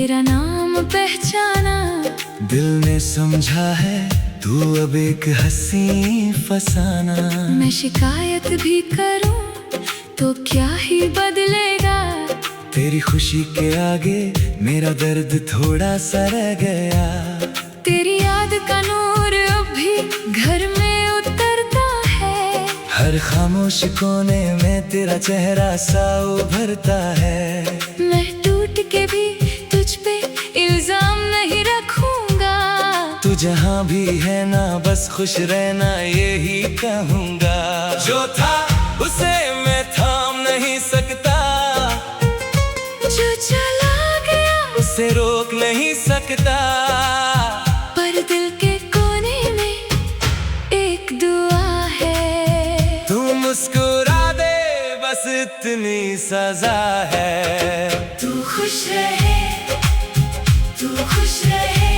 तेरा नाम पहचाना, दिल ने समझा है तू अब एक हंसी फसाना। मैं शिकायत भी करूं तो क्या ही बदलेगा, तेरी खुशी के आगे मेरा दर्द थोड़ा सा रह गया। तेरी याद का नूर अब भी घर में उतरता है, हर खामोश कोने में तेरा चेहरा सा उभरता है। मैं टूट के भी तुझ पे इल्जाम नहीं रखूंगा, तू जहाँ भी है ना बस खुश रहना यही कहूँगा। जो था उसे मैं थाम नहीं सकता, जो चला गया उसे रोक नहीं सकता। पर दिल के कोने में एक दुआ है, तू मुस्कुरा दे बस इतनी सजा है। तू खुश रहे, तू खुश रहे,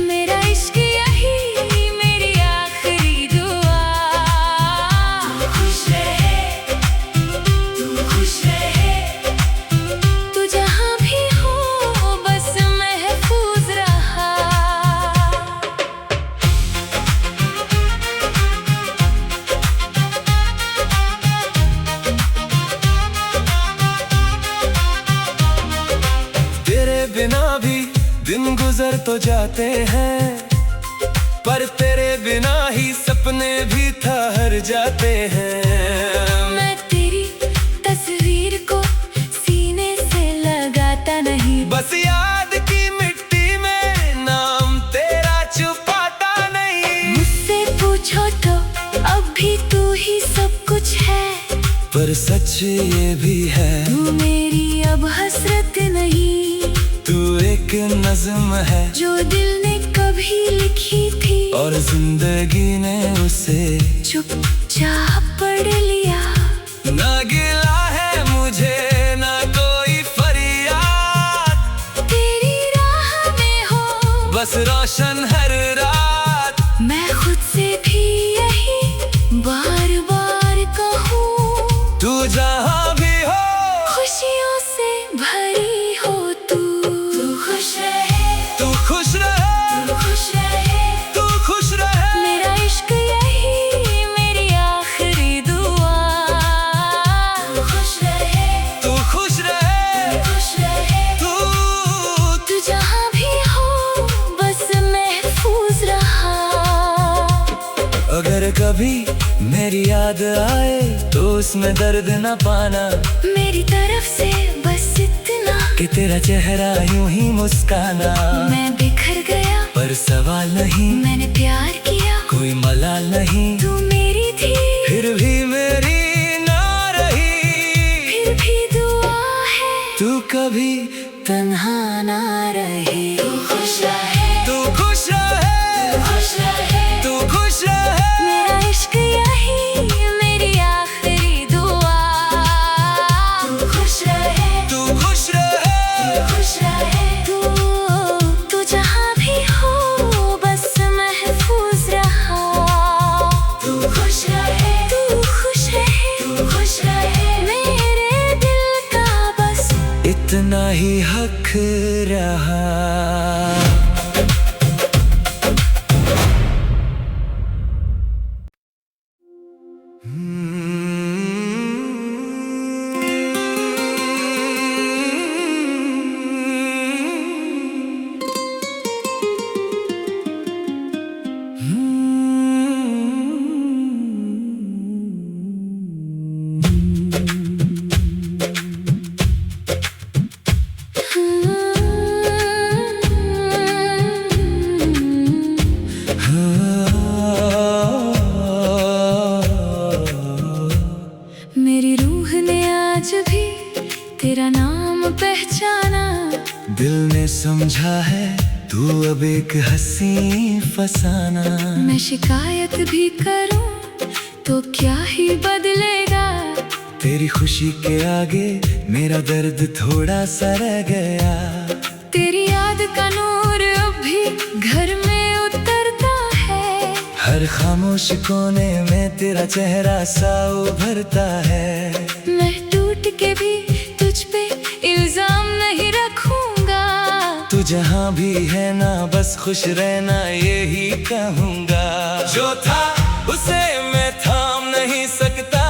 मेरा इश्क यही मेरी आखिरी दुआ। तू खुश रहे, तू खुश रहे, तू जहाँ भी हो बस महफूज रहा। तेरे बिना भी दिन गुजर तो जाते हैं, पर तेरे बिना ही सपने भी ठहर जाते हैं। मैं तेरी तस्वीर को सीने से लगाता नहीं, बस याद की मिट्टी में नाम तेरा छुपाता नहीं। मुझसे पूछो तो अब भी तू ही सब कुछ है, पर सच ये भी है तू मेरी अब हसरत नहीं, तू एक नज़्म है जो दिल ने कभी लिखी थी, और जिंदगी ने उसे चुपचाप पढ़ लिया। ना गिला है मुझे ना कोई फरियाद, तेरी राह में हो बस रोशन हर रात। मैं खुद से भी यही बार बार कहूँ, तू जहाँ भी हो खुशियों से भरी हो तू। तू खुश रहे, तू खुश रहे, तू खुश रहे, तू खुश रहे, मेरा इश्क यही मेरी आखिरी दुआ। तू खुश रहे, तू खुश रहे, तू खुश रहे, तू जहाँ भी हो बस महफूज रहा। अगर कभी मेरी याद आए तो उसमें दर्द न पाना, मेरी तरफ से बस इतना कि तेरा चेहरा यूं ही मुस्काना। मैं बिखर गया पर सवाल नहीं, मैंने प्यार किया, कोई मलाल नहीं, तू मेरी थी फिर भी मेरी ना रही। फिर भी दुआ है तू कभी तन्हा ना रहे। तू खुश रहे, तू खुश रहे, तू खुश रहे, तू खुश रहे, मेरा इश्क यही मेरी आखिरी दुआ। तू खुश रहे, तू खुश रहे, तू खुश रहे, तू जहाँ भी हो बस महफूज रहा। तू खुश रहे, तू खुश रहे, तू खुश रहे, मेरे दिल का बस इतना ही हक रहा। मेरी रूह ने आज भी तेरा नाम पहचाना, दिल ने समझा है तू अब एक हंसी फसाना। मैं शिकायत भी करूं तो क्या ही बदलेगा, तेरी खुशी के आगे मेरा दर्द थोड़ा सा रह गया। तेरी याद का नूर अब भी घर में उतरता है, हर खामोश कोने में तेरा चेहरा सा उभरता है। मैं टूट के भी तुझ पे इल्जाम नहीं रखूंगा, जहाँ भी है ना बस खुश रहना यही कहूँगा। जो था उसे मैं थाम नहीं सकता,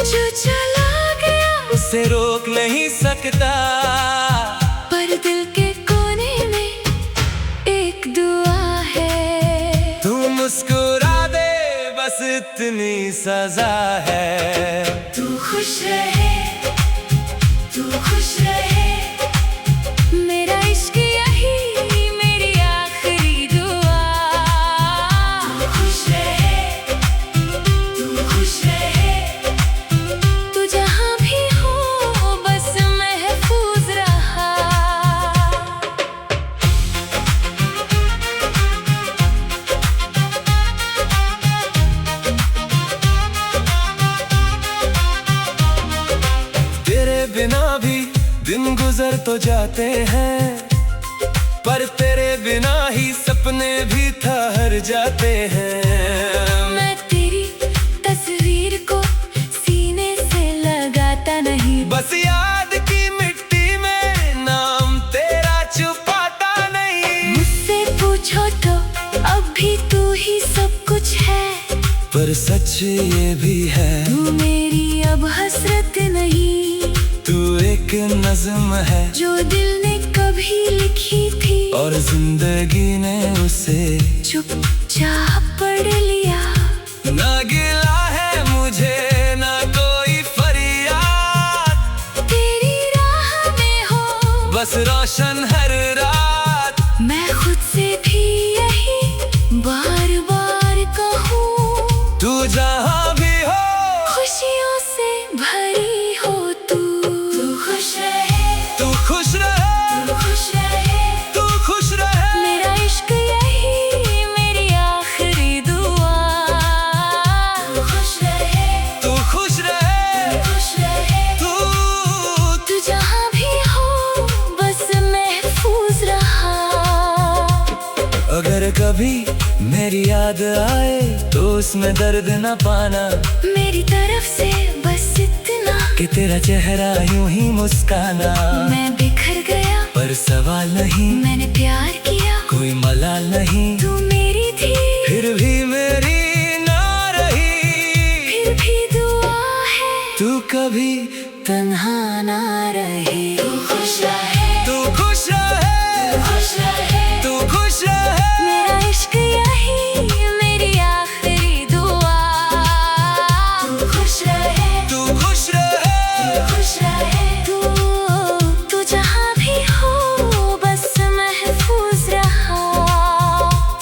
जो चला गया उसे रोक नहीं सकता। पर दिल के कोने में एक दुआ है, तू मुस्कुरा दे बस इतनी सजा है। तू खुश रहे, तू खुश रहे, मेरा इश्क यही मेरी आखिरी दुआ। तू खुश रहे, तू खुश रहे, तू जहाँ भी हो बस महफूज रहा। तेरे बिना भी दिन गुजर तो जाते हैं, पर तेरे बिना ही सपने भी ठहर जाते हैं। मैं तेरी तस्वीर को सीने से लगाता नहीं, बस याद की मिट्टी में नाम तेरा छुपाता नहीं। मुझसे पूछो तो अब भी तू ही सब कुछ है, पर सच ये भी है तू मेरी अब हसरत नहीं, तू एक नज़्म है जो दिल ने कभी लिखी थी और जिंदगी ने उसे चुपचाप पढ़ लिया। ना गिला है मुझे ना कोई फरियाद, तेरी राह में हो बस रोशन हर रात। मैं खुद से भी यही बार बार कहूँ, तू जहाँ भी हो खुशियों से भरी हो तू। तू खुश रहे, तू खुश रहे, तू खुश रहे, तू खुश रहे, मेरा इश्क यही मेरी आखिरी दुआ। तू खुश रहे, तू खुश रहे, तू खुश रहे, तू जहाँ भी हो बस महफूज रहा। अगर कभी मेरी याद आए तो उसमें दर्द न पाना, मेरी तरफ से बस इतना कि तेरा चेहरा यूं ही मुस्काना। मैं बिखर गया पर सवाल नहीं, मैंने प्यार किया, कोई मलाल नहीं, तू मेरी थी फिर भी मेरी ना रही। फिर भी दुआ है तू कभी तन्हा ना रहे। तू खुश रहे, तू खुश रहे, तू खुश रहे, तू खुश रहे, मेरा इश्क यही मेरी आखिरी दुआ। तू खुश रहे, तू खुश रहे, खुश रहे, तू जहाँ भी हो बस महफूज रहा।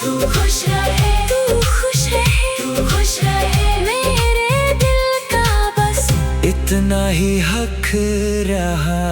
तू खुश रहे, तू खुश रहे, तू खुश रहे, मेरे दिल का बस इतना ही हक रहा।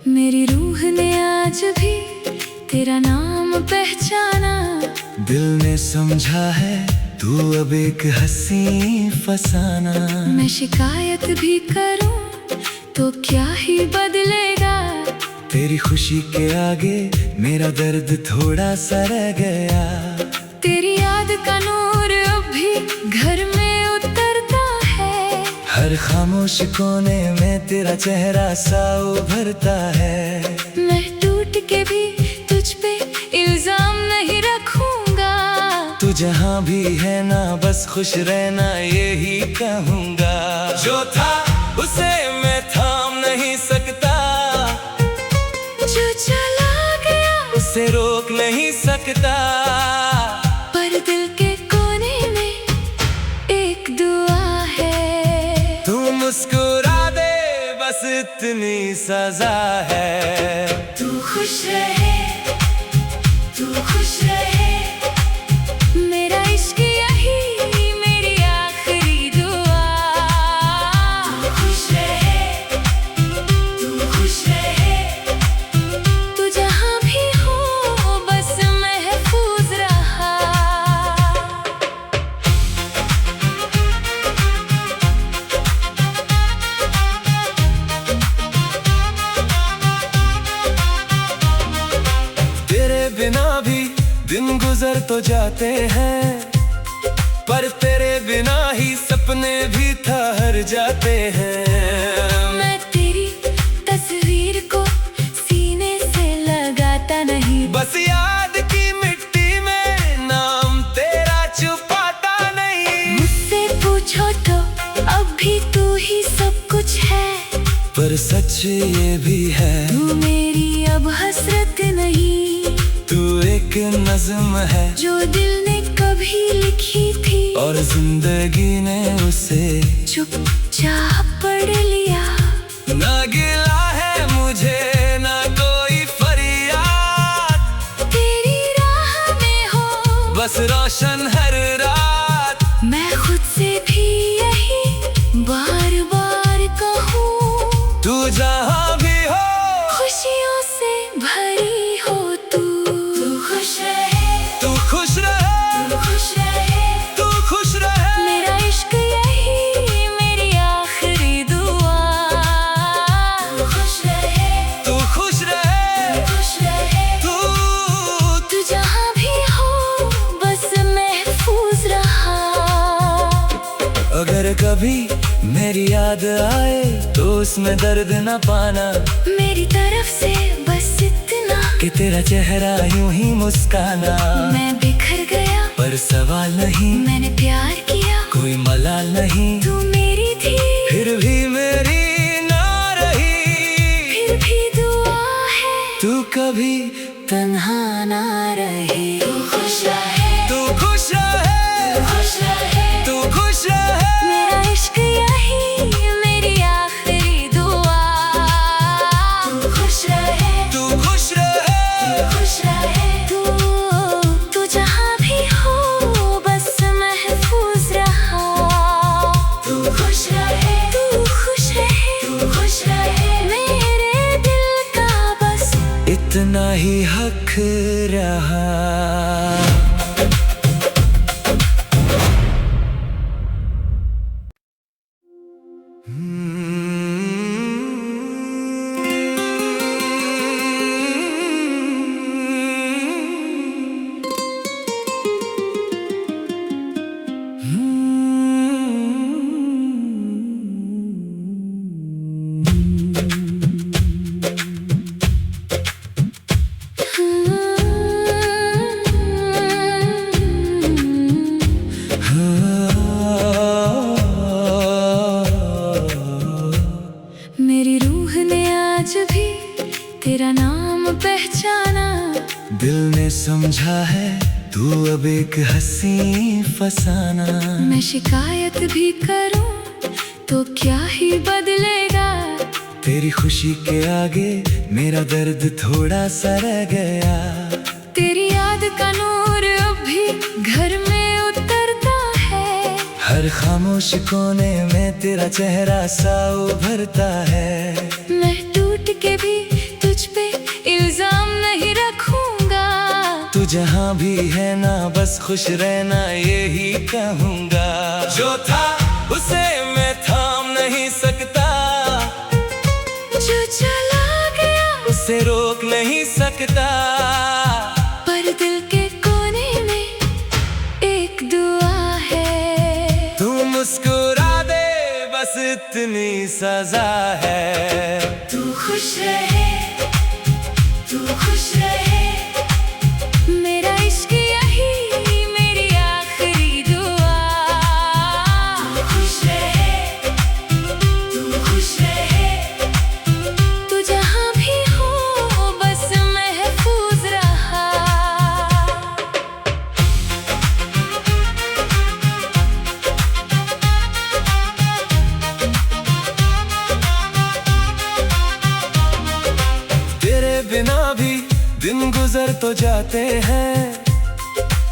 मेरी रूह ने आज भी तेरा नाम पहचाना, दिल ने समझा है तू अब एक हंसी फसाना। मैं शिकायत भी करूं तो क्या ही बदलेगा, तेरी खुशी के आगे मेरा दर्द थोड़ा सा रह गया। तेरी याद का नूर अब भी घर में उतरता है, हर खामोश कोने में तेरा चेहरा सा उभरता है। मैं टूट के भी तुझ पे इल्जाम नहीं रखूंगा, तू जहाँ भी है ना बस खुश रहना यही कहूँगा। जो था उसे मैं थाम नहीं सकता, जो चला गया उसे रोक नहीं सकता। पर दिल के कोने में एक दुआ है, तू मुस्कुरा दे बस इतनी सजा है। तू खुश रहे, तू खुश रहे, मेरा इश्क यही मेरी दिन गुजर तो जाते हैं, पर तेरे बिना ही सपने भी ठहर जाते हैं। मैं तेरी तस्वीर को सीने से लगाता नहीं, बस याद की मिट्टी में नाम तेरा छुपाता नहीं। मुझसे पूछो तो अब भी तू ही सब कुछ है, पर सच ये भी है, तू मेरी अब हसरत नहीं, तू एक नज़्म है जो दिल ने कभी लिखी थी, और जिंदगी ने उसे चुपचाप पढ़ लिया। ना गिला है मुझे ना कोई फरियाद, तेरी राह में हो बस रोशन हर रात। मैं खुद से भी यही बार बार कहूँ, तू जहाँ भी हो खुशियों से भरी हो तू। तू खुश रहे, तू खुश रहे, तू खुश रहे, तू खुश रहे। मेरा इश्क यही मेरी आखिरी दुआ। तू खुश रहे, तू खुश रहे, तू खुश रहे, तू जहाँ भी हो बस महफूज रहा। अगर कभी मेरी याद आए तो उसमें दर्द न पाना, मेरी तरफ से बस इतना कि तेरा चेहरा यूं ही मुस्काना। मैं बिखर गया पर सवाल नहीं, मैंने प्यार किया, कोई मलाल नहीं, तू मेरी थी फिर भी मेरी ना रही। फिर भी दुआ है तू कभी तन्हा ना रहे। तू खुश रहे, तू खुश रहे, तू खुश रहे, तू खुश रहे। मेरा इश्क यही मेरी आखिरी दुआ। तू खुश रहे, तू खुश रहे, तू खुश रहे, तू जहाँ भी हो बस महफूज रहा। तू खुश रहे, तू खुश रहे, तू खुश रहे, मेरे दिल का बस इतना ही हक रहा। मेरी रूह ने आज भी तेरा नाम पहचाना, दिल ने समझा है तू अब एक हंसी फसाना। मैं शिकायत भी करूं तो क्या ही बदलेगा, तेरी खुशी के आगे मेरा दर्द थोड़ा सा रह गया। तेरी याद का नूर अब भी घर में उतरता है, हर खामोश कोने में तेरा चेहरा सा उभरता है। मैं टूट के भी तुझ पे इल्जाम नहीं रखूंगा, तू जहाँ भी है ना बस खुश रहना यही कहूँगा। जो था उसे मैं थाम नहीं सकता, जो चला गया उसे रोक नहीं सकता। पर दिल के कोने में एक दुआ है, तू मुस्कुरा दे बस इतनी सजा है। तू खुश रहे, तू खुश रहे, मेरा इश्क यही मेरी आखिरी दुआ। तू खुश रहे, तू खुश रहे, तू जहाँ भी हो बस महफूज रहा। तेरे बिना भी दिन गुजर तो जाते हैं,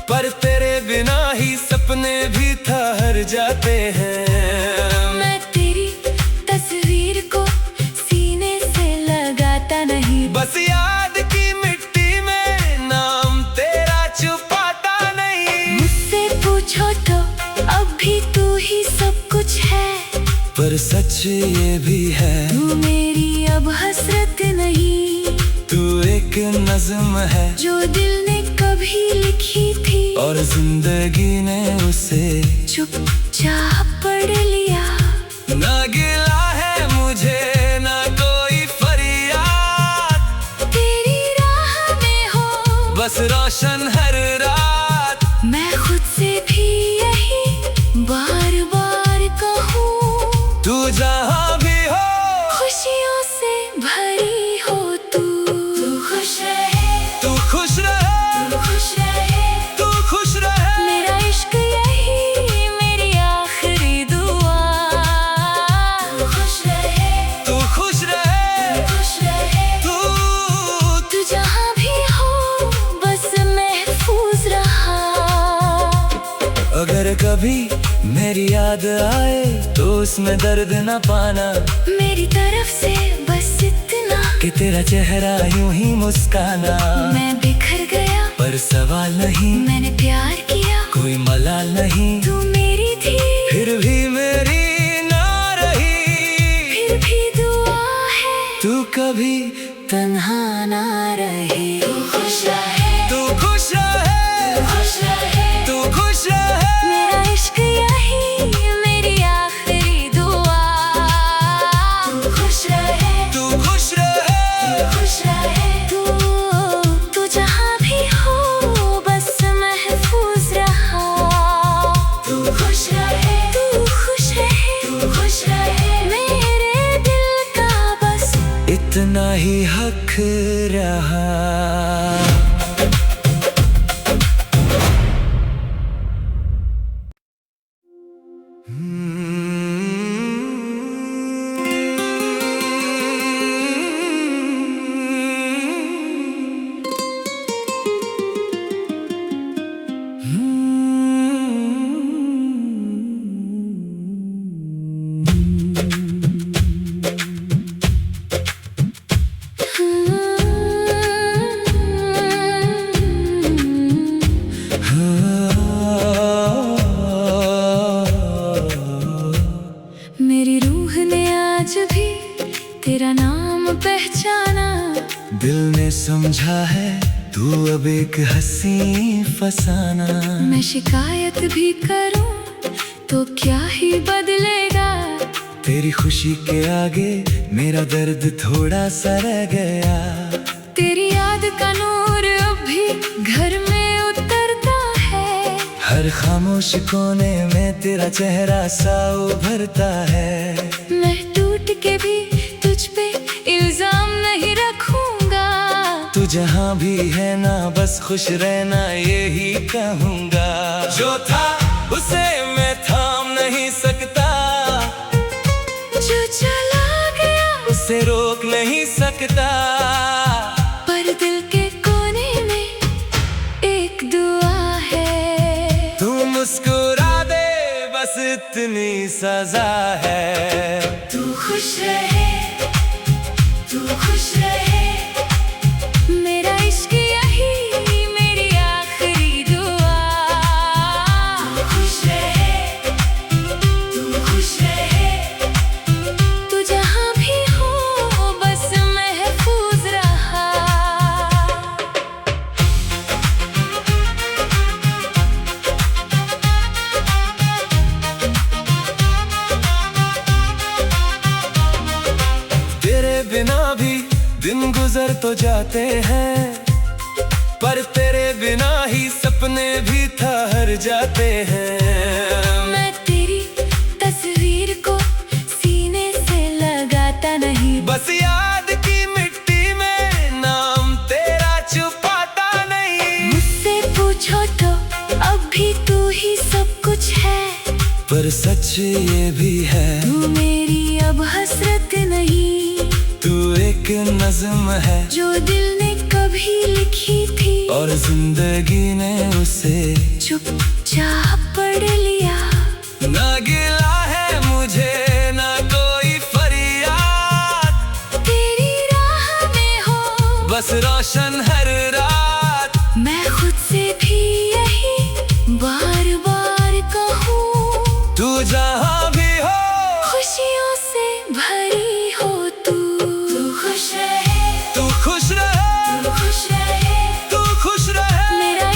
पर तेरे बिना ही सपने भी ठहर जाते हैं। मैं तेरी तस्वीर को सीने से लगाता नहीं, बस याद की मिट्टी में नाम तेरा छुपाता नहीं। मुझसे पूछो तो अब भी तू ही सब कुछ है, पर सच ये भी है, तू मेरी अब हसरत नहीं, तू एक नज़्म है जो दिल ने कभी कभी लिखी थी, और जिंदगी ने उसे चुपचाप पढ़ लिया। ना गिला है मुझे ना कोई फरियाद, तेरी राह में हो बस रोशन हर रात। मैं खुद से भी यही बार बार कहूँ, तू जहाँ भी हो खुशियों से भरी हो तू। तू खुश रहे, तू खुश रहे, तू खुश रहे, तू खुश रहे। मेरा इश्क यही मेरी आखिरी दुआ। तू खुश रहे, तू खुश रहे, तू खुश रहे, तू तू जहाँ भी हो बस महफूज रहा। अगर कभी मेरी याद आए तो उसमें दर्द न पाना, मेरी तरफ से बस इतना कि तेरा चेहरा यूं ही मुस्काना। मैं बिखर गया पर सवाल नहीं, मैंने प्यार किया, कोई मलाल नहीं, तू मेरी थी फिर भी मेरी ना रही। फिर भी दुआ है तू कभी तन्हा ना रहे। तू खुश रहे, तू खुश रहे, तू खुश रहे, तू खुश रहे। मेरा इश्क यही मेरी आखिरी दुआ। तू खुश रहे, तू खुश रहे, तू खुश रहे, तू जहाँ भी हो बस महफूज रहा। तू खुश रहे, तू खुश रहे, तू खुश रहे, मेरे दिल का बस इतना ही हक रहा। मेरी रूह ने आज भी तेरा नाम पहचाना। दिल ने समझा है तू अब एक हंसी फसाना। मैं शिकायत भी करूं तो क्या ही बदलेगा, तेरी खुशी के आगे मेरा दर्द थोड़ा सा रह गया। तेरी याद का नूर अब भी घर में उतरता है, हर खामोश कोने में तेरा चेहरा सा उभरता है। मैं टूट के भी तुझ पे इल्जाम नहीं रखूंगा, तू जहाँ भी है ना बस खुश रहना यही कहूँगा। जो था उसे मैं थाम नहीं सकता, जो चला गया उसे रोक नहीं सकता। पर दिल के कोने में एक दुआ है, तू मुस्कुरा दे बस इतनी सजा है। तू खुश रहे, तू खुश रहे, मेरा इश्क यही मेरी आखिरी दुआ। तू खुश रहे, तू खुश रहे, तू जहाँ भी हो बस महफूज रहा। तेरे बिना भी दिन गुजर तो जाते हैं, पर तेरे बिना ही सपने भी ठहर जाते हैं। मैं तेरी तस्वीर को सीने से लगाता नहीं, बस याद की मिट्टी में नाम तेरा छुपाता नहीं। मुझसे पूछो तो अब भी तू ही सब कुछ है, पर सच ये भी है तू मेरी अब हसरत नहीं, तू एक नज़्म है जो दिल ने कभी लिखी थी, और जिंदगी ने उसे चुपचाप पढ़ लिया। ना गिला है मुझे ना कोई फरियाद, तेरी राह में हो बस रोशन हर रात। मैं खुद से भी यही बार बार कहूँ, तू जहाँ भी हो खुशियों से भरी हो तू। तू खुश रहे, तू खुश रहे, तू खुश रहे, तू खुश रहे। मेरा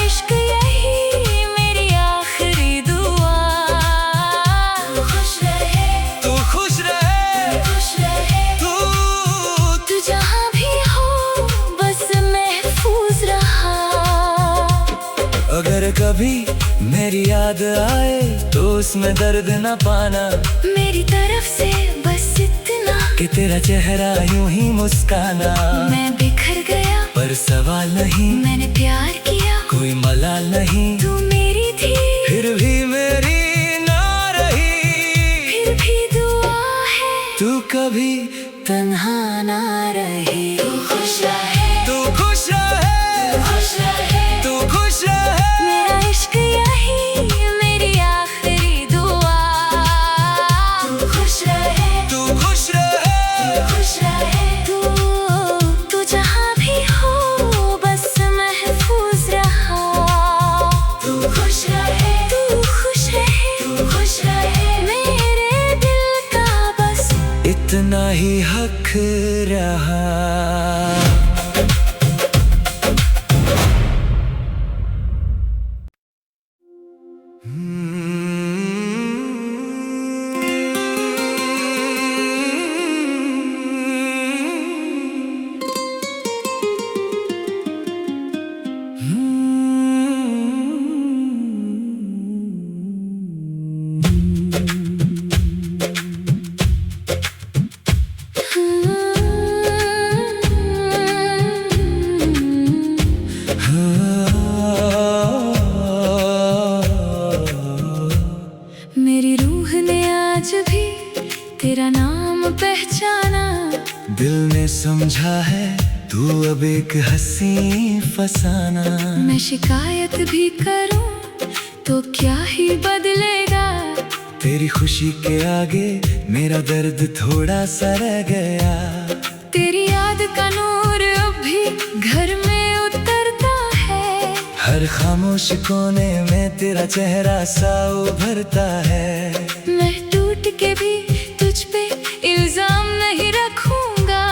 अगर कभी मेरी याद आए तो उसमें दर्द न पाना, मेरी तरफ से बस इतना कि तेरा चेहरा यूं ही मुस्काना। मैं बिखर गया पर सवाल नहीं, मैंने प्यार किया, कोई मलाल नहीं, तू मेरी थी फिर भी मेरी ना रही। फिर भी दुआ है तू कभी तन्हा ना रहे। तू खुश रहे, तू खुश रहे, तू खुश रहे, तू खुश रहे। मेरा इश्क यही मेरी आखिरी दुआ। तू खुश रहे, तू खुश रहे, तू खुश रहे, तू जहाँ भी हो बस महफूज रहा। तू खुश रहे, तू खुश रहे, तू खुश रहे, मेरे दिल का बस इतना ही हक रहा। मेरी रूह ने आज भी तेरा नाम पहचाना। दिल ने समझा है तू अब एक हंसी फसाना। मैं शिकायत भी करूं तो क्या ही बदलेगा। तेरी खुशी के आगे मेरा दर्द थोड़ा सा रह गया। तेरी याद का नूर अब भी घर में उतरता है। हर खामोश कोने में तेरा चेहरा सा उभरता है। मैं टूट के भी तुझ पे इल्जाम नहीं रखूंगा।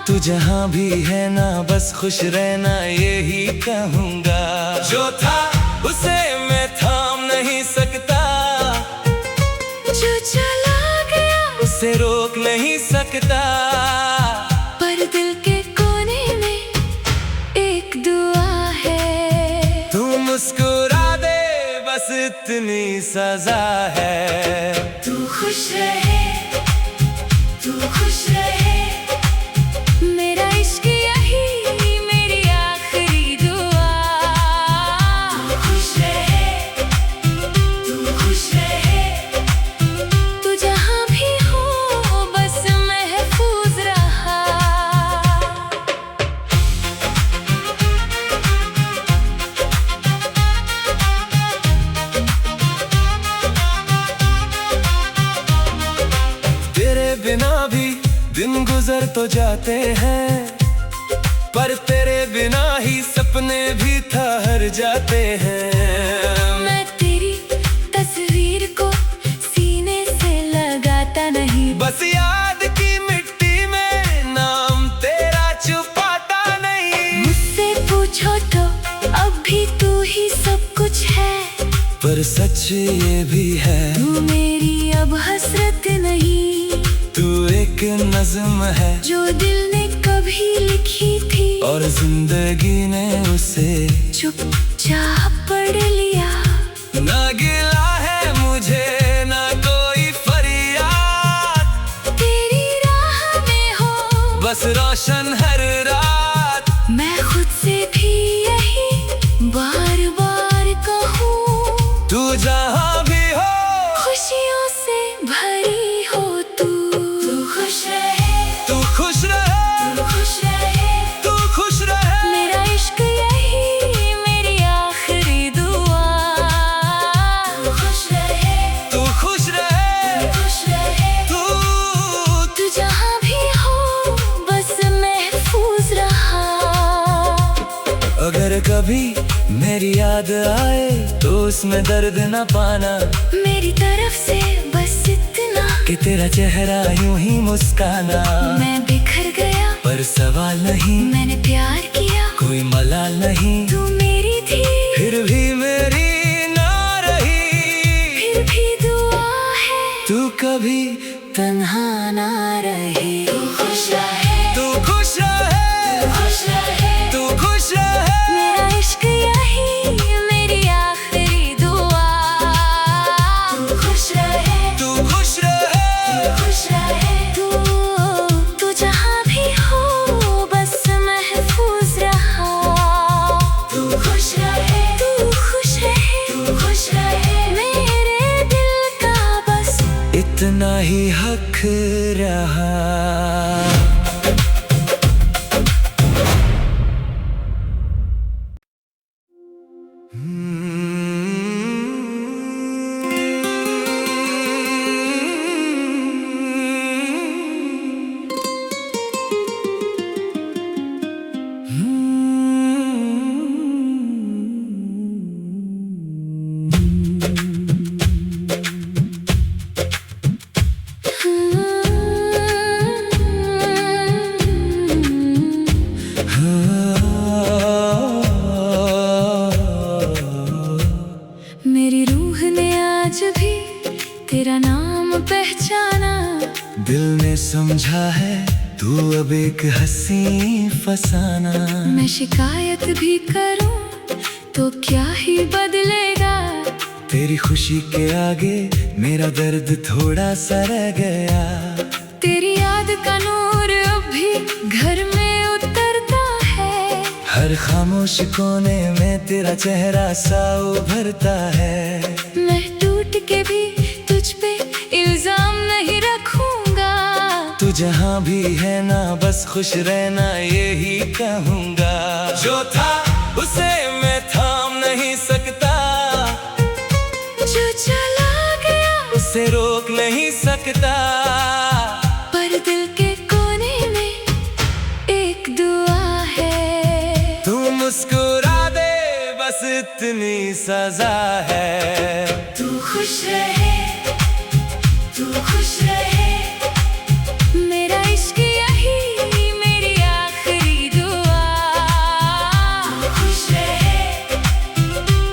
तू जहाँ भी है ना बस खुश रहना यही कहूँगा। जो था उसे मैं थाम नहीं सकता, जो चला गया उसे रोक नहीं सकता। पर दिल के कोने में एक दुआ है। तू मुस्कुरा दे बस इतनी सजा है। तू खुश रहे, तू खुश रहे, मेरा इश्क यही मेरी आखिरी दुआ। तू खुश रहे, तू खुश रहे, तू जहाँ भी हो बस महफूज रहा। तेरे बिना भी दिन गुजर तो जाते हैं, पर तेरे बिना ही सपने भी ठहर जाते हैं। मैं तेरी तस्वीर को सीने से लगाता नहीं। बस याद की मिट्टी में नाम तेरा छुपाता नहीं। मुझसे पूछो तो अब भी तू ही सब कुछ है। पर सच ये भी है तू मेरी अब हसरत नहीं। तू एक नज़्म है जो दिल ने कभी लिखी थी और जिंदगी ने उसे चुपचाप पढ़ लिया। ना गिला है मुझे ना कोई फरियाद। तेरी राह में हो बस रोशन हर रात। मैं खुद से भी यही बार बार कहूँ। तू जहाँ भी हो खुशियों से भरी हो तू। तू खुश रहे, तू खुश रहे, तू खुश रहे, तू खुश रहे। मेरा इश्क यही मेरी आखिरी दुआ। तू खुश रहे, तू खुश रहे, तू खुश रहे, तू जहाँ भी हो बस महफूज रहा। अगर कभी मेरी याद आए तो उसमें दर्द न पाना, मेरी तरफ से बस इतना कि तेरा चेहरा यूं ही मुस्काना। मैं बिखर गया पर सवाल नहीं, मैंने प्यार किया, कोई मलाल नहीं, तू मेरी थी फिर भी मेरी ना रही। फिर भी दुआ है तू कभी तन्हा ना रहे। तू खुश रहे, तू खुश रहे, तू खुश रहे, तू खुश रहे। मेरा इश्क यही मेरी आखिरी ही हक रहा। मेरी रूह ने आज भी तेरा नाम पहचाना। दिल ने समझा है तू अब एक हंसी फसाना। मैं शिकायत भी करूं तो क्या ही बदलेगा। तेरी खुशी के आगे मेरा दर्द थोड़ा सा रह गया। तेरी याद का नूर अब भी घर में उतरता है। हर खामोश कोने में तेरा चेहरा सा उभरता है। मैं टूट के भी तुझ पे इल्जाम नहीं रखूंगा। तू जहाँ भी है ना बस खुश रहना यही कहूँगा। जो था उसे मैं थाम नहीं सकता, जो चला गया उसे रोक नहीं सकता। पर दिल के कोने में एक दुआ है। तू मुस्कुरा दे बस इतनी सजा है। तू खुश रहे, तू खुश रहे। मेरा इश्क यही मेरी आखिरी दुआ। तू खुश रहे,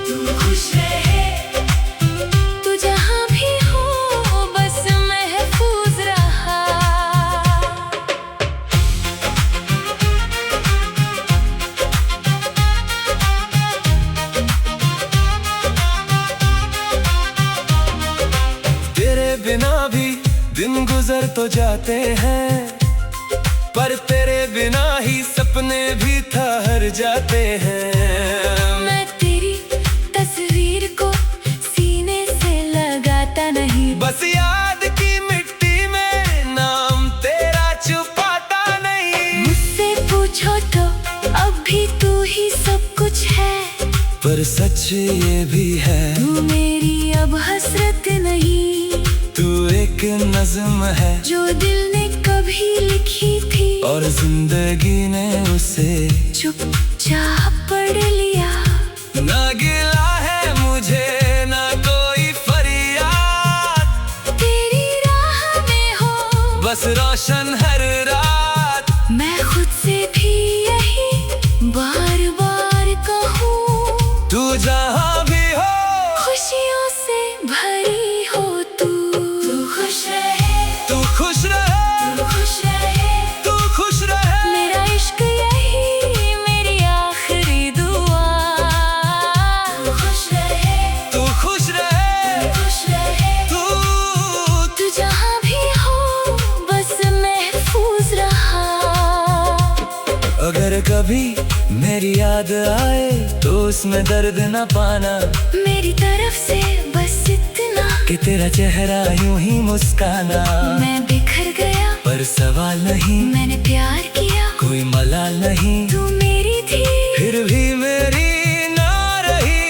तू खुश रहे। तू जहाँ भी हो बस महफूज रहा। तेरे बिना भी दिन गुजर तो जाते हैं, पर तेरे बिना ही सपने भी ठहर जाते हैं। मैं तेरी तस्वीर को सीने से लगाता नहीं। बस याद की मिट्टी में नाम तेरा छुपाता नहीं। मुझसे पूछो तो अब भी तू ही सब कुछ है। पर सच ये भी है तू मेरी अब हसरत नहीं। तू एक नज़्म है जो दिल ने कभी लिखी थी और जिंदगी ने उसे चुपचाप पढ़ लिया। ना गिला है मुझे ना कोई फरियाद। तेरी राह में हो बस रोशन हर रात। मैं खुद से भी यही बार बार कहूँ। तू जहाँ भी हो खुशियों से भरी हो तू। तू खुश रहे, तू खुश रहे, तू खुश रहे। तू खुश रहे। मेरा इश्क यही मेरी आखिरी दुआ। तू खुश रहे, तू खुश रहे, तू खुश रहे। तू तू जहाँ भी हो बस महफूज रहा। अगर कभी मेरी याद आए तो उसमें दर्द न पाना। मेरी तरफ से बस इतना कि तेरा चेहरा यूं ही मुस्काना। मैं बिखर गया पर सवाल नहीं, मैंने प्यार किया कोई मलाल नहीं। तू मेरी थी फिर भी मेरी ना रही।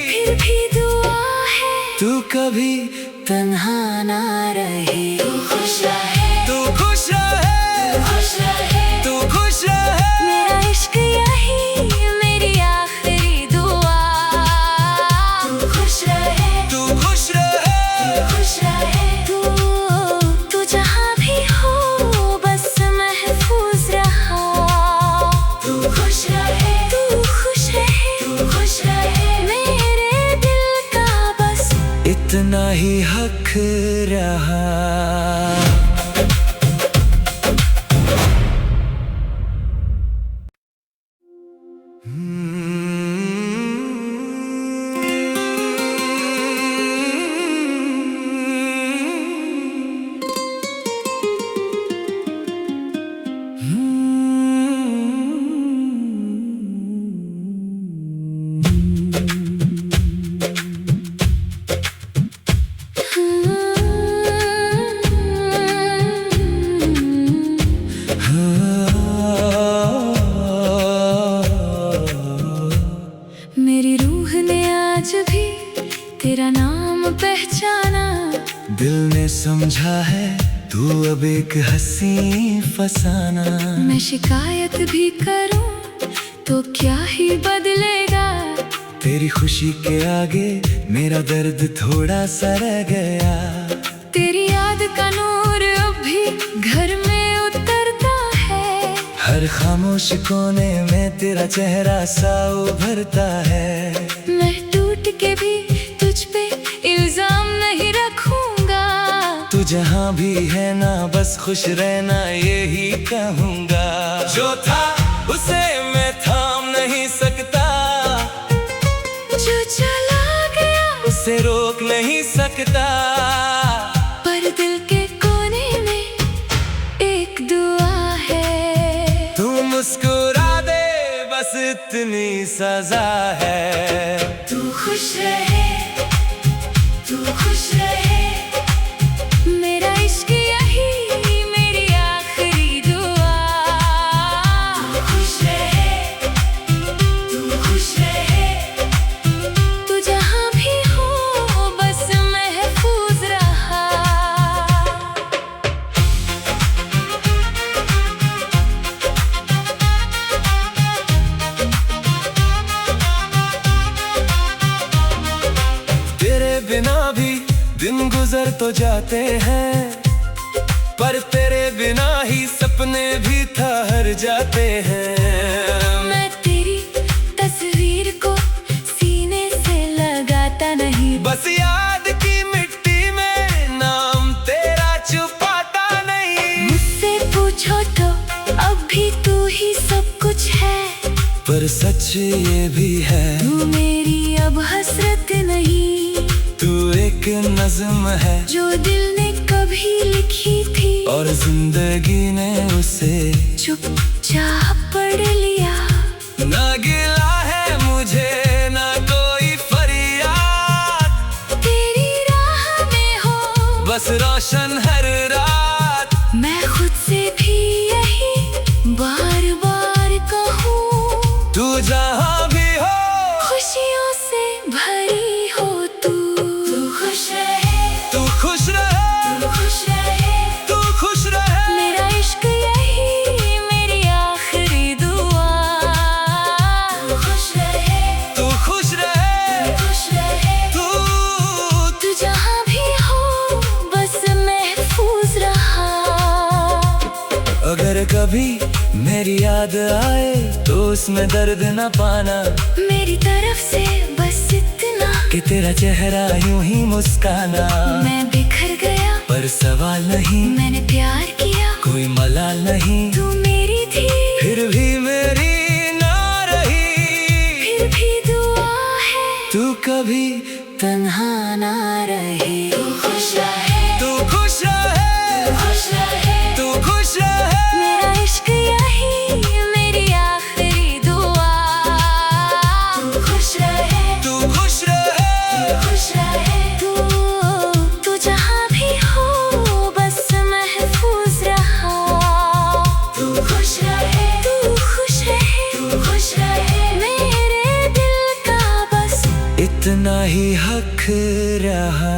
फिर भी दुआ है तू कभी तन्हा ना रहे। तू खुश रहे, तू खुश रहे, तू खुश रहे। तू खुश रहे। मेरा इश्क यही मेरी आखिरी दुआ। तू खुश रहे, तू खुश रहे, तू खुश रहे। तू जहाँ भी हो बस महफूज रहा। तू खुश रहे, तू खुश रहे, तू खुश रहे। मेरे दिल का बस इतना ही हक रहा। तेरा नाम पहचाना। दिल ने समझा है तू अब एक हंसी फसाना। मैं शिकायत भी करूं तो क्या ही बदलेगा। तेरी खुशी के आगे मेरा दर्द थोड़ा सा रह गया। तेरी याद का नूर अब भी घर में उतरता है। हर खामोश कोने में तेरा चेहरा सा उभरता है। मैं टूट के भी तुझ पे इल्जाम नहीं रखूंगा। तू जहाँ भी है ना बस खुश रहना यही कहूँगा। जो था उसे मैं थाम नहीं सकता, जो चला गया उसे रोक नहीं सकता। पर दिल के कोने में एक दुआ है। तू मुस्कुरा दे बस इतनी सजा है। तू खुश रहे, तू खुश रहे। मेरा इश्क यही मेरी आखिरी दुआ। तू खुश रहे, तू खुश रहे। तू जहाँ भी हो बस महफूज रहा। तेरे बिना भी दिन गुजर तो जाते हैं, पर तेरे बिना ही सपने भी ठहर जाते हैं। मैं तेरी तस्वीर को सीने से लगाता नहीं। बस याद की मिट्टी में नाम तेरा छुपाता नहीं। मुझसे पूछो तो अब भी तू ही सब कुछ है। पर सच ये भी है तू मेरी अब हसरत नहीं। तू एक नज़्म है जो दिल ने कभी लिखी थी और जिंदगी ने उसे चुपचाप पढ़ लिया। ना गिला है मुझे ना कोई फरियाद। तेरी राह में हो बस रोशन हर रात। मैं खुद से भी यही बार बार कहूँ। तू जहाँ भी हो खुशियों से भरी हो तू। तू खुश रहे, तू खुश रहे, तू खुश रहे। तू खुश रहे। मेरा इश्क यही मेरी आखिरी दुआ। तू खुश रहे, तू खुश रहे, तू खुश रहे। तू जहाँ भी हो बस महफूज रहा। अगर कभी मेरी याद आए तो उसमें दर्द न पाना। मेरी तरफ से बस इतना कि तेरा चेहरा यूं ही मुस्काना। मैं बिखर गया पर सवाल नहीं, मैंने प्यार किया कोई मलाल नहीं। तू मेरी थी फिर भी मेरी ना रही। फिर भी दुआ है तू कभी तन्हा ना रहे। तू खुश रहे, तू खुश रहे, तू खुश रहे। तू खुश रहे। मेरा इश्क यही मेरी आखिरी दुआ। तू खुश रहे, तू खुश रहे, तू खुश रहे। तू जहाँ भी हो बस महफूज रहा। तू खुश रहे, तू खुश रहे, तू खुश रहे। मेरे दिल का बस इतना ही हक रहा।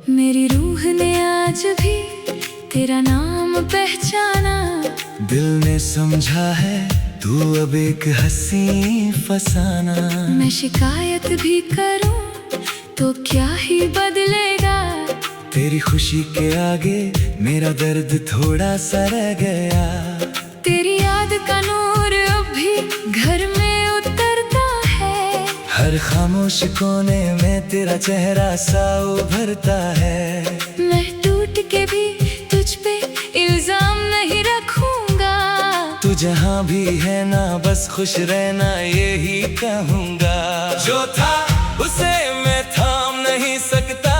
मेरी रूह ने आज भी तेरा नाम पहचाना। दिल ने समझा है तू अब एक हंसी फसाना। मैं शिकायत भी करूं तो क्या ही बदलेगा। तेरी खुशी के आगे मेरा दर्द थोड़ा सा रह गया। तेरी याद का नूर अब भी घर में उतरता है। हर खामोश कोने में तेरा चेहरा सा उभरता है। मैं टूट के भी तुझ पे इल्जाम नहीं रखूंगा। जहाँ भी है ना बस खुश रहना यही कहूँगा। जो था उसे मैं थाम नहीं सकता,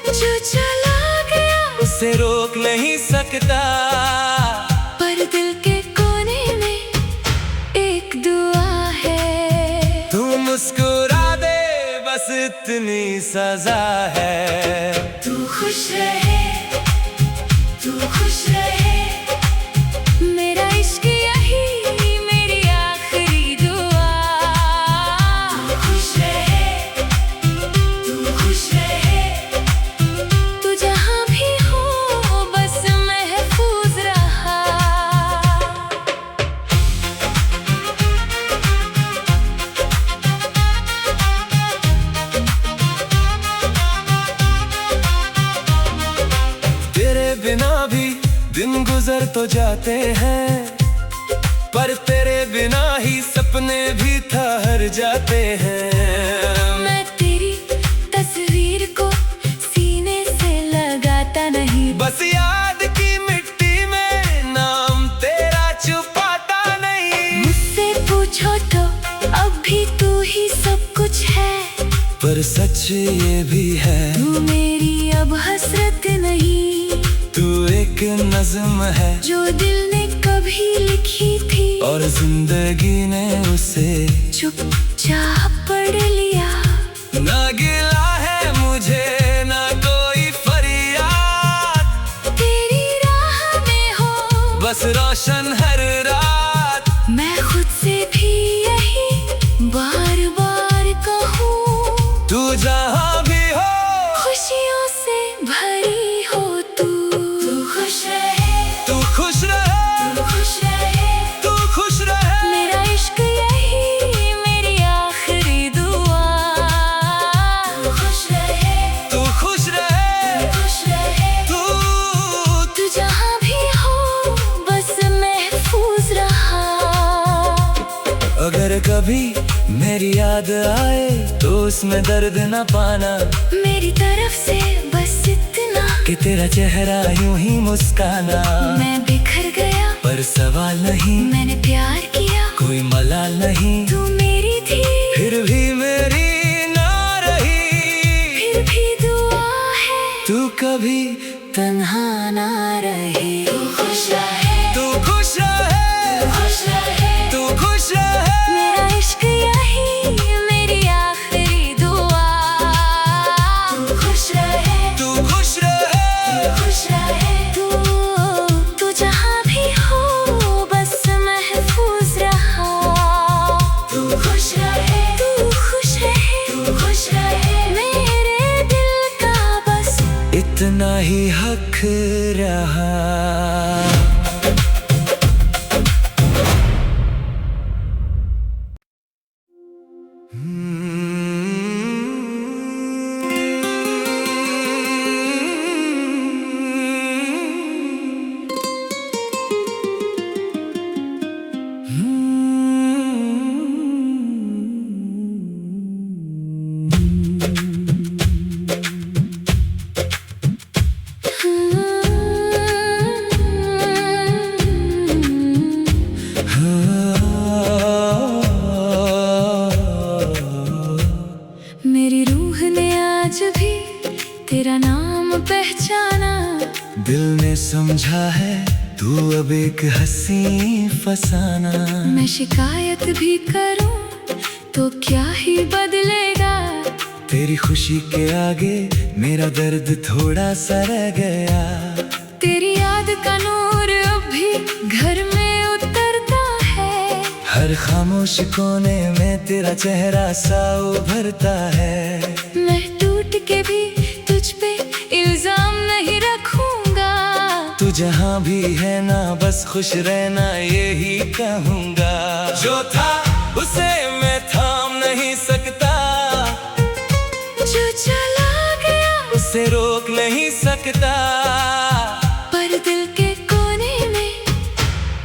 जो चला गया उसे रोक नहीं सकता, पर दिल के कोने में एक दुआ है। तू मुस्कुरा दे बस इतनी सजा है। तू खुश रहे, तू खुश रहे, मेरा इश्क यही मेरी आखिरी दुआ। तू खुश रहे, तू खुश रहे, तू जहाँ भी हो बस महफूज रहा। तेरे बिना भी दिन गुजर तो जाते हैं, पर तेरे बिना ही सपने भी ठहर जाते हैं। मैं तेरी तस्वीर को सीने से लगाता नहीं, बस याद की मिट्टी में नाम तेरा छुपाता नहीं। मुझसे पूछो तो अब भी तू ही सब कुछ है, पर सच ये भी है तू मेरी अब हसरत नहीं, तू एक नज़्म है जो दिल ने कभी लिखी थी, और जिंदगी ने उसे चुपचाप पढ़ लिया। ना गिला है मुझे ना कोई फरियाद, तेरी राह में हो बस रोशन हर रात। मैं खुद से भी यही बार बार कहूँ, तू जहाँ भी हो खुशियों से भरी हो तू। तू खुश रहे, तू खुश रहे, तू खुश रहे, तू खुश रहे, मेरा इश्क यही मेरी आखिरी दुआ। तू खुश रहे, तू खुश रहे, तू खुश रहे, तू जहाँ भी हो बस महफूज रहा। अगर कभी मेरी याद आए तो उसमें दर्द न पाना, मेरी तरफ से बस इतना कि तेरा चेहरा यूं ही मुस्काना। मैं बिखर गया पर सवाल नहीं, मैंने प्यार किया, कोई मलाल नहीं, तू मेरी थी फिर भी मेरी ना रही। फिर भी दुआ है तू कभी तन्हा ना रहे। तू खुश रहे, तू खुश रहे, तू खुश रहे, तू खुश रहे, मेरा इश्क यही मेरी आखिरी दुआ। तू खुश रहे, तू खुश रहे, तू खुश रहे, तू जहाँ भी हो बस महफूज रहा। तू खुश रहे, तू खुश रहे, तू खुश रहे, मेरे दिल का बस इतना ही हक रहा। मेरी रूह ने आज भी तेरा नाम पहचाना, दिल ने समझा है तू अब एक हंसी फसाना। मैं शिकायत भी करूं तो क्या ही बदलेगा, तेरी खुशी के आगे मेरा दर्द थोड़ा सा रह गया। तेरी याद का नूर अब भी घर में उतरता है, हर खामोश कोने में तेरा चेहरा सा उभरता है। मैं टूट के भी तुझ पे इल्जाम नहीं रखूंगा, तू जहाँ भी है ना बस खुश रहना यही कहूँगा। जो था उसे मैं थाम नहीं सकता, जो चला गया उसे रोक नहीं सकता, पर दिल के कोने में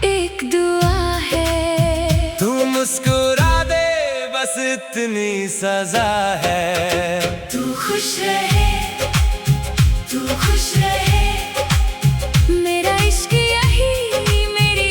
एक दुआ है। तू मुस्कुरा दे बस इतनी सजा है। तू खुश रहे, तू खुश रहे, मेरा इश्क यही मेरी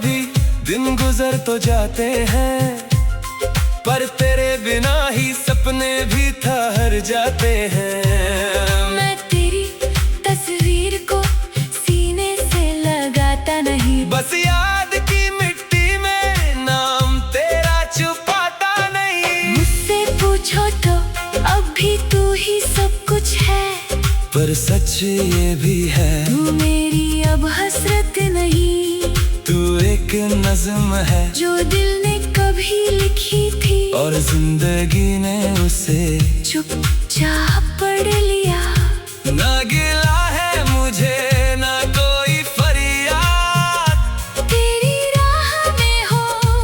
भी दिन गुजर तो जाते हैं, पर तेरे बिना ही सपने भी ठहर जाते हैं। मैं तेरी तस्वीर को सीने से लगाता नहीं, बस याद की मिट्टी में नाम तेरा छुपाता नहीं। मुझसे पूछो तो अब भी तू ही सब कुछ है, पर सच ये भी है तू मेरी अब हसरत नहीं, तू एक नज़्म है जो दिल ने कभी लिखी थी, और जिंदगी ने उसे चुपचाप पढ़ लिया। ना गिला है मुझे ना कोई फरियाद, तेरी राह में हो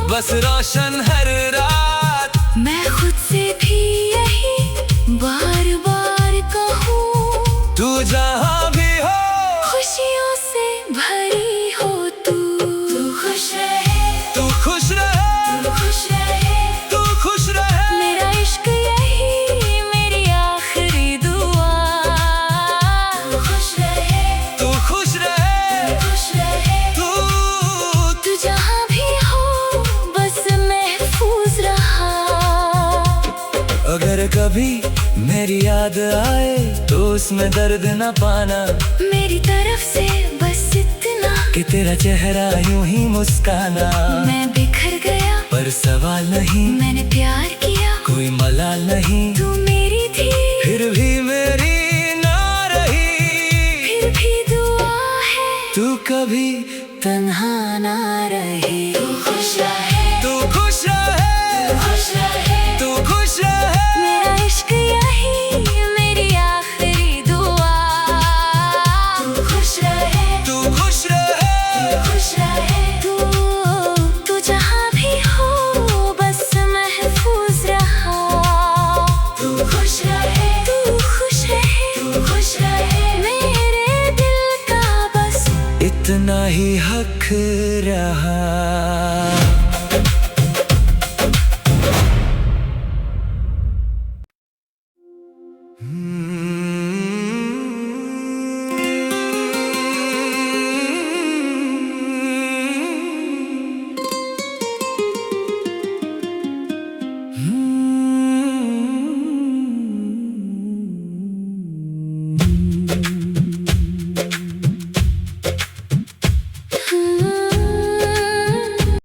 बस रोशन हर रात। मैं खुद से भी यही बार बार कहूँ, तू जहाँ भी हो खुशियों से भरी हो तू। तू खुश रहे, तू खुश रहे, तू खुश रहे, तू खुश रहे। मेरा इश्क यही मेरी आखिरी दुआ। तू खुश रहे, तू खुश रहे, तू खुश रहे, तू जहाँ भी हो बस महफूज रहा। अगर कभी मेरी याद आए तो उसमें दर्द न पाना, मेरी तरफ से बस इतना कि तेरा चेहरा यूं ही मुस्काना। मैं बिखर गया पर सवाल नहीं, मैंने प्यार किया, कोई मलाल नहीं, तू मेरी थी फिर भी मेरी ना रही। फिर भी दुआ है तू कभी तन्हा ना रहे। तू खुश रहे, तू खुश रहे, तू खुश रहे, तू खुश रहे। मेरा इश्क यही मेरी आखिरी दुआ। तू खुश रहे, तू खुश रहे, तू खुश रहे, तू जहाँ भी हो बस महफूज रहा। तू खुश रहे, तू खुश रहे, तू खुश रहे, मेरे दिल का बस इतना ही हक रहा।